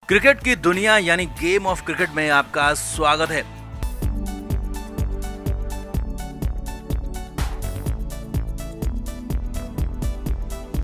Cricket की दुनिया यानी गेम ऑफ क्रिकेट में आपका स्वागत है।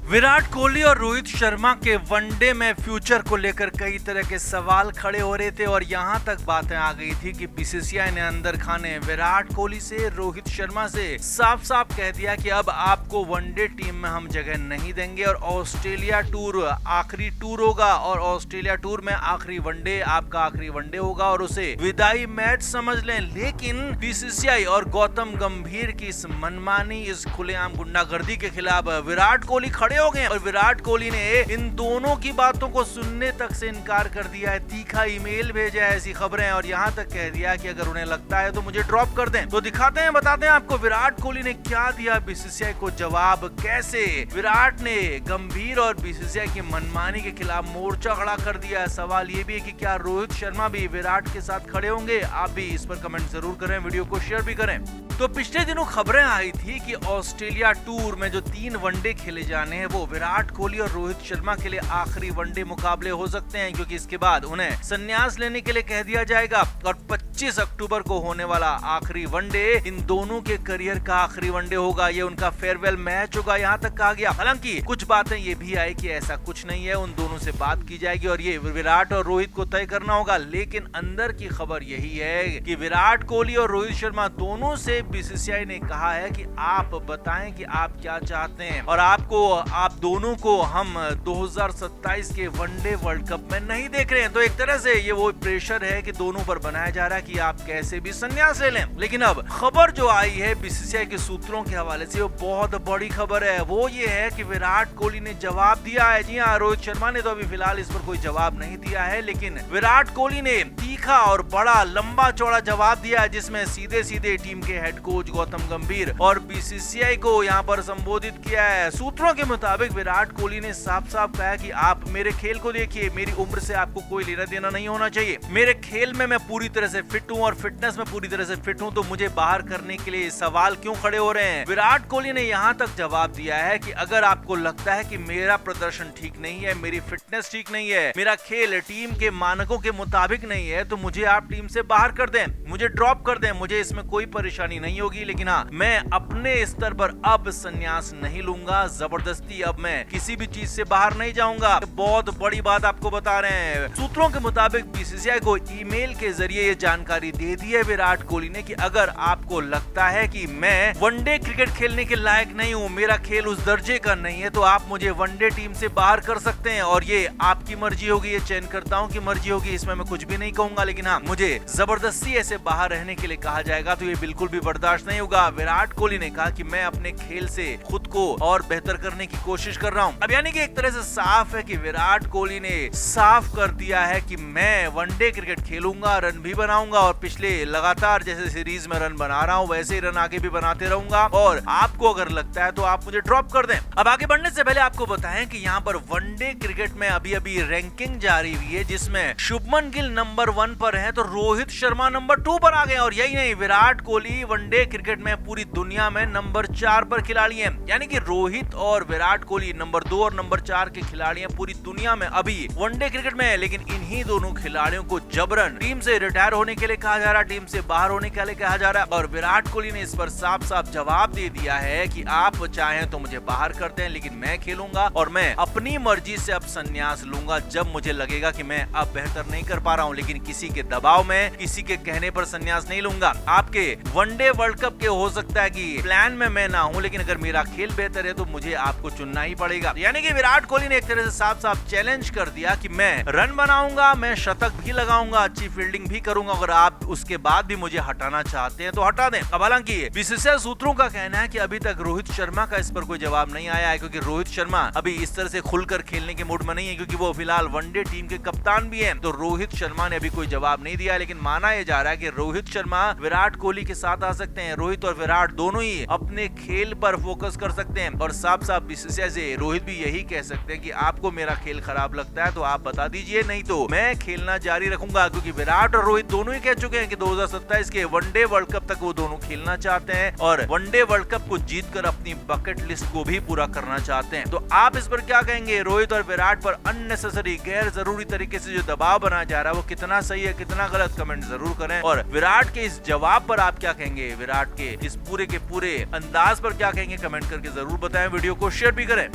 विराट कोहली और रोहित शर्मा के वनडे में फ्यूचर को लेकर कई तरह के सवाल खड़े हो रहे थे और यहां तक बातें आ गई थी कि बीसीसीआई ने अंदर खाने विराट कोहली से, रोहित शर्मा से साफ साफ कह दिया कि अब आपको वनडे टीम में हम जगह नहीं देंगे और ऑस्ट्रेलिया टूर आखिरी टूर होगा और ऑस्ट्रेलिया टूर में आखिरी वनडे आपका आखिरी वनडे होगा और उसे विदाई मैच समझ लें। लेकिन बीसीसीआई और गौतम गंभीर की इस मनमानी, इस खुलेआम गुंडागर्दी के खिलाफ विराट कोहली खड़े हो गए और विराट कोहली ने इन दोनों की बातों को सुनने तक से इनकार कर दिया है। तीखा ईमेल भेजा है, ऐसी खबरें, और यहां तक कह दिया कि अगर उन्हें लगता है तो मुझे ड्रॉप कर दें। तो दिखाते हैं, बताते हैं आपको विराट कोहली ने क्या दिया बीसीसीआई को जवाब, कैसे विराट ने गंभीर और बीसीसीआई की मनमानी के खिलाफ मोर्चा खड़ा कर दिया। सवाल ये भी है कि क्या रोहित शर्मा भी विराट के साथ खड़े होंगे? आप भी इस पर कमेंट जरूर करें, वीडियो को शेयर भी करें। तो पिछले दिनों खबरें आई थी कि ऑस्ट्रेलिया टूर में जो 3 वनडे खेले जाने हैं वो विराट कोहली और रोहित शर्मा के लिए आखिरी वनडे मुकाबले हो सकते हैं, क्योंकि इसके बाद उन्हें संन्यास लेने के लिए कह दिया जाएगा और 25 अक्टूबर को होने वाला आखिरी वनडे इन दोनों के करियर का आखिरी वनडे होगा। ये उनका फेयरवेल मैच होगा, यहाँ तक कहा गया। हालांकि कुछ बातें ये भी आई कि ऐसा कुछ नहीं है, उन दोनों से बात की जाएगी और ये विराट और रोहित को तय करना होगा। लेकिन अंदर की खबर यही है कि विराट कोहली और रोहित शर्मा दोनों से बीसीसीआई ने कहा है कि आप बताएं कि आप क्या चाहते हैं और आप दोनों को हम 2027 के वनडे वर्ल्ड कप में नहीं देख रहे हैं। तो एक तरह से ये वो प्रेशर है कि दोनों पर बनाया जा रहा है कि आप कैसे भी संन्यास ले लें। लेकिन अब खबर जो आई है बीसीसीआई के सूत्रों के हवाले से वो बहुत बड़ी खबर है। वो ये है कि विराट कोहली ने जवाब दिया है। जी हाँ, रोहित शर्मा ने तो अभी फिलहाल इस पर कोई जवाब नहीं दिया है, लेकिन विराट कोहली ने तीखा और बड़ा लंबा चौड़ा जवाब दिया है, जिसमें सीधे सीधे टीम के हेड कोच गौतम गंभीर और बीसीसीआई को यहाँ पर संबोधित किया है। सूत्रों के मुताबिक विराट कोहली ने साफ साफ कहा कि आप मेरे खेल को देखिए, मेरी उम्र से आपको कोई लेना देना नहीं होना चाहिए। मेरे खेल में मैं पूरी तरह से फिट हूँ और फिटनेस में पूरी तरह से फिट हूँ, तो मुझे बाहर करने के लिए सवाल क्यों खड़े हो रहे हैं? विराट कोहली ने यहाँ तक जवाब दिया है कि अगर आपको लगता है कि मेरा प्रदर्शन ठीक नहीं है, मेरी फिटनेस ठीक नहीं है, मेरा खेल टीम के मानकों के मुताबिक नहीं है, तो मुझे आप टीम से बाहर कर दें, मुझे ड्रॉप कर दें, मुझे इसमें कोई परेशानी नहीं होगी। लेकिन हाँ, मैं अपने स्तर पर अब संन्यास नहीं लूंगा, जबरदस्ती अब मैं किसी भी चीज से बाहर नहीं जाऊंगा। बहुत बड़ी बात आपको बता रहे हैं। सूत्रों के मुताबिक बीसीसीआई को ईमेल के जरिए ये जानकारी दे दी है विराट कोहली ने कि अगर आपको लगता है कि मैं वनडे क्रिकेट खेलने के लायक नहीं हूँ, मेरा खेल उस दर्जे का नहीं है, तो आप मुझे वनडे टीम से बाहर कर सकते हैं और ये आपकी मर्जी होगी, ये चयनकर्ताओं की मर्जी होगी, इसमें मैं कुछ भी नहीं कहूंगा। लेकिन हाँ, मुझे जबरदस्ती ऐसे बाहर रहने के लिए कहा जाएगा तो ये बिल्कुल भी बर्दाश्त नहीं होगा। विराट कोहली ने कहा कि मैं अपने खेल से खुद को और बेहतर करने की कोशिश कर रहा हूँ। अब यानी कि एक तरह से साफ है कि विराट कोहली ने साफ कर दिया है कि मैं वनडे क्रिकेट खेलूंगा, रन भी बनाऊंगा और पिछले लगातार जैसे सीरीज में रन बना रहा हूँ वैसे ही रन आगे भी बनाते रहूंगा और आपको अगर लगता है तो आप मुझे ड्रॉप कर दें। अब आगे बढ़ने से पहले आपको बताएं कि यहाँ पर वनडे क्रिकेट में अभी रैंकिंग जारी हुई है, जिसमें शुभमन गिल नंबर 1 पर है तो रोहित शर्मा नंबर 2 पर आ गए और यही नहीं, विराट कोहली वनडे क्रिकेट में पूरी दुनिया में नंबर 4 पर खिलाड़ी हैं। यानी कि रोहित और विराट कोहली नंबर 2 और नंबर 4 के खिलाड़ी हैं पूरी दुनिया में अभी वनडे क्रिकेट में। लेकिन इन्हीं दोनों खिलाड़ियों को जबरन टीम से रिटायर होने के लिए कहा जा रहा है, टीम से बाहर होने के लिए कहा जा रहा है और विराट कोहली ने इस पर साफ साफ जवाब दे दिया है कि आप चाहें तो मुझे बाहर कर दें, लेकिन मैं खेलूंगा और मैं अपनी मर्जी से अब संन्यास लूंगा जब मुझे लगेगा कि मैं अब बेहतर नहीं कर पा रहा हूं, लेकिन किसी के दबाव में, किसी के कहने पर संन्यास नहीं लूंगा। आपके वनडे वर्ल्ड कप के हो सकता है कि प्लान में मैं ना हूं, लेकिन अगर मेरा खेल बेहतर है तो मुझे आपको चुनना ही पड़ेगा। यानी कि विराट कोहली ने एक तरह से साफ साफ चैलेंज कर दिया कि मैं रन बनाऊंगा, मैं शतक भी लगाऊंगा, अच्छी फील्डिंग भी करूंगा, अगर आप उसके बाद भी मुझे हटाना चाहते हैं तो हटा दें। अब हालांकि बीसीसीआई सूत्रों का कहना है कि अभी तक रोहित शर्मा का इस पर कोई जवाब नहीं आया है, क्योंकि रोहित शर्मा अभी इस तरह से खुलकर खेलने के मूड में नहीं है, क्योंकि वो फिलहाल वनडे टीम के कप्तान भी हैं। तो रोहित शर्मा ने अभी कोई जवाब नहीं दिया, लेकिन माना यह जा रहा है कि रोहित शर्मा विराट कोहली के साथ आ सकते हैं। रोहित और विराट दोनों ही अपने खेल पर फोकस कर सकते हैं और साफ साफ बीसीसीआई से रोहित भी यही कह सकते हैं कि आपको मेरा खेल खराब लगता है तो आप बता दीजिए, नहीं तो मैं खेलना जारी रखूंगा, क्योंकि विराट और रोहित दोनों ही कह चुके हैं कि 2027 के वनडे वर्ल्ड कप तक वो दोनों खेलना चाहते हैं और वनडे वर्ल्ड कप को जीतकर अपनी बकेट लिस्ट को भी पूरा करना चाहते हैं। तो आप इस पर क्या कहेंगे? रोहित और विराट पर अननेसेसरी गैर जरूरी तरीके से जो दबाव बनाया जा रहा है वो कितना सही है, कितना गलत, कमेंट जरूर करें। और विराट के इस जवाब पर आप क्या कहेंगे? विराट के इस पूरे के पूरे अंदाज पर क्या कहेंगे? कमेंट करके जरूर बताएं। वीडियो को शेयर भी करें।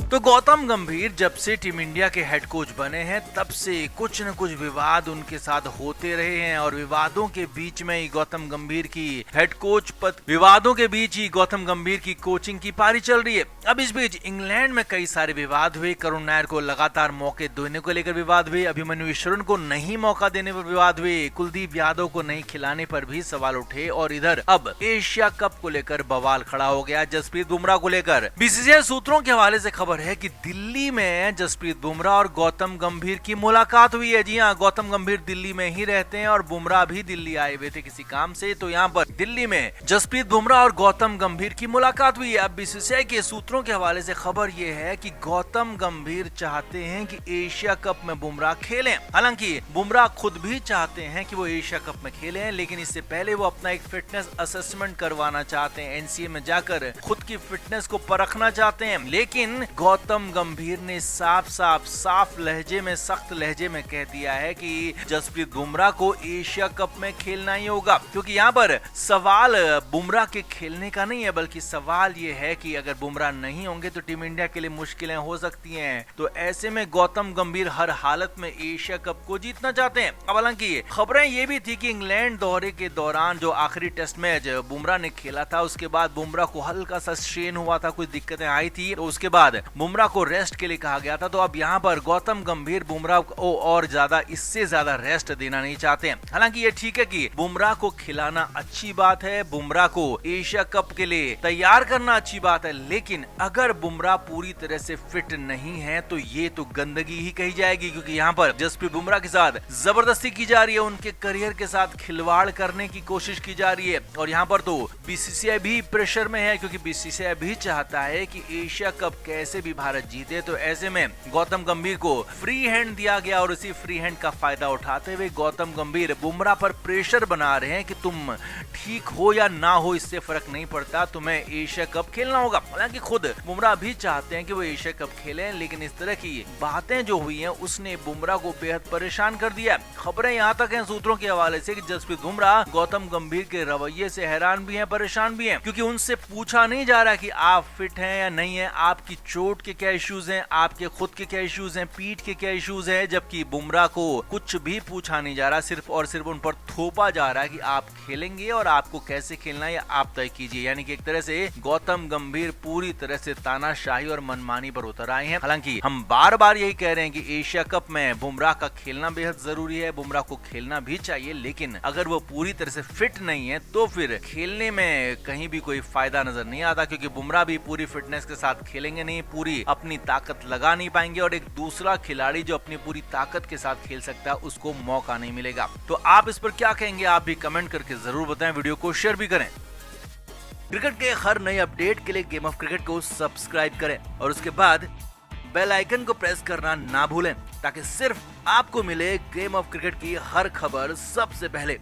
तो गौतम गंभीर जब से टीम इंडिया के हेड कोच बने हैं तब से कुछ न कुछ विवाद उनके साथ होते रहे हैं और विवादों के बीच में ही गौतम गंभीर की हेड कोच पद, विवादों के बीच ही गौतम गंभीर की कोचिंग की पारी चल रही है। अब इस बीच इंग्लैंड में कई सारे विवाद हुए। करुण नायर को लगातार मौके देने को लेकर विवाद हुए, अभिमन्यु ईश्वरन को नहीं मौका देने पर विवाद हुए, कुलदीप यादव को नहीं खिलाने पर भी सवाल उठे और इधर अब एशिया कप को लेकर बवाल खड़ा हो गया जसप्रीत बुमराह को लेकर। बीसीसीआई सूत्रों के हवाले से खबर है कि दिल्ली में जसप्रीत बुमराह और गौतम गंभीर की मुलाकात हुई है। जी हां, गौतम गंभीर दिल्ली में ही रहते हैं और बुमराह भी दिल्ली आए हुए थे किसी काम से, तो यहाँ पर दिल्ली में जसप्रीत बुमराह और गौतम गंभीर की मुलाकात हुई है। अब बीसीसीआई के सूत्रों के हवाले से खबर ये है कि गौतम गंभीर चाहते हैं कि एशिया कप में बुमराह खेलें। हालांकि बुमराह खुद भी चाहते हैं कि वो एशिया कप में खेलें, लेकिन इससे पहले वो अपना एक फिटनेस असेसमेंट करवाना चाहते हैं, एनसीए में जाकर खुद की फिटनेस को परखना चाहते हैं। लेकिन गौतम गंभीर ने साफ लहजे में, सख्त लहजे में कह दिया है कि जसप्रीत बुमराह को एशिया कप में खेलना ही होगा, क्योंकि यहाँ पर सवाल बुमराह के खेलने का नहीं है, बल्कि सवाल ये है कि अगर बुमराह नहीं होंगे तो टीम इंडिया के लिए मुश्किलें हो सकती हैं। तो ऐसे में गौतम गंभीर हर हालत में एशिया कप को जीतना चाहते हैं। अब हालांकि खबरें ये भी थी कि इंग्लैंड दौरे के दौरान जो आखिरी टेस्ट मैच बुमराह ने खेला था उसके बाद बुमराह को हल्का सा स्ट्रेन हुआ था, कुछ दिक्कतें आई थी, तो उसके बाद बुमराह को रेस्ट के लिए कहा गया था। तो अब यहाँ पर गौतम गंभीर बुमराह को और ज्यादा, इससे ज्यादा रेस्ट देना नहीं चाहते हैं। हालांकि ये ठीक है कि बुमराह को खिलाना अच्छी बात है, बुमराह को एशिया कप के लिए तैयार करना अच्छी बात है, लेकिन अगर बुमराह पूरी तरह से फिट नहीं है तो ये तो गंदगी ही कही जाएगी, क्योंकि यहाँ पर जसप्रीत बुमराह के साथ जबरदस्ती की जा रही है, उनके करियर के साथ खिलवाड़ करने की कोशिश की जा रही है। और यहाँ पर तो बीसीसीआई भी प्रेशर में है, क्योंकि बीसीसीआई भी चाहता है कि एशिया कप कैसे भी भारत जीते। तो ऐसे में गौतम गंभीर को फ्री हैंड दिया गया और इसी फ्री हैंड का फायदा उठाते हुए गौतम गंभीर बुमराह पर प्रेशर बना रहे हैं कि तुम ठीक हो या ना हो इससे फर्क नहीं पड़ता, तुम्हें एशिया कप खेलना होगा। हालांकि खुद बुमराह भी चाहते हैं कि वो एशिया कप खेलें, लेकिन इस तरह की बातें जो हुई हैं उसने बुमराह को बेहद परेशान कर दिया। खबरें यहाँ तक हैं सूत्रों के हवाले से कि जसप्रीत बुमराह गौतम गंभीर के रवैये से हैरान भी हैं, परेशान भी हैं, क्योंकि उनसे पूछा नहीं जा रहा कि आप फिट हैं या नहीं है, आपकी चोट के क्या इश्यूज हैं, आपके खुद के क्या इश्यूज हैं, पीठ के क्या इश्यूज हैं, जबकि बुमराह को कुछ भी पूछा नहीं जा रहा, सिर्फ और सिर्फ उन पर थोपा जा रहा है कि आप खेलेंगे और आपको कैसे खेलना है आप तय कीजिए। यानी कि एक तरह से गौतम गंभीर पूरी तरह से तानाशाही और मनमानी पर उतर आए हैं। हालांकि हम बार बार यही कह रहे हैं कि एशिया कप में बुमराह का खेलना बेहद जरूरी है, बुमराह को खेलना भी चाहिए, लेकिन अगर वो पूरी तरह से फिट नहीं है तो फिर खेलने में कहीं भी कोई फायदा नजर नहीं आता, क्योंकि बुमराह भी पूरी फिटनेस के साथ खेलेंगे नहीं, पूरी अपनी ताकत लगा नहीं पाएंगे और एक दूसरा खिलाड़ी जो अपनी पूरी ताकत के साथ खेल सकता है उसको मौका नहीं मिलेगा। तो आप इस पर क्या कहेंगे? आप भी कमेंट करके जरूर बताएं, वीडियो को शेयर भी करें। क्रिकेट के हर नए अपडेट के लिए गेम ऑफ क्रिकेट को सब्सक्राइब करें और उसके बाद बेल आइकन को प्रेस करना ना भूलें, ताकि सिर्फ आपको मिले गेम ऑफ क्रिकेट की हर खबर सबसे पहले।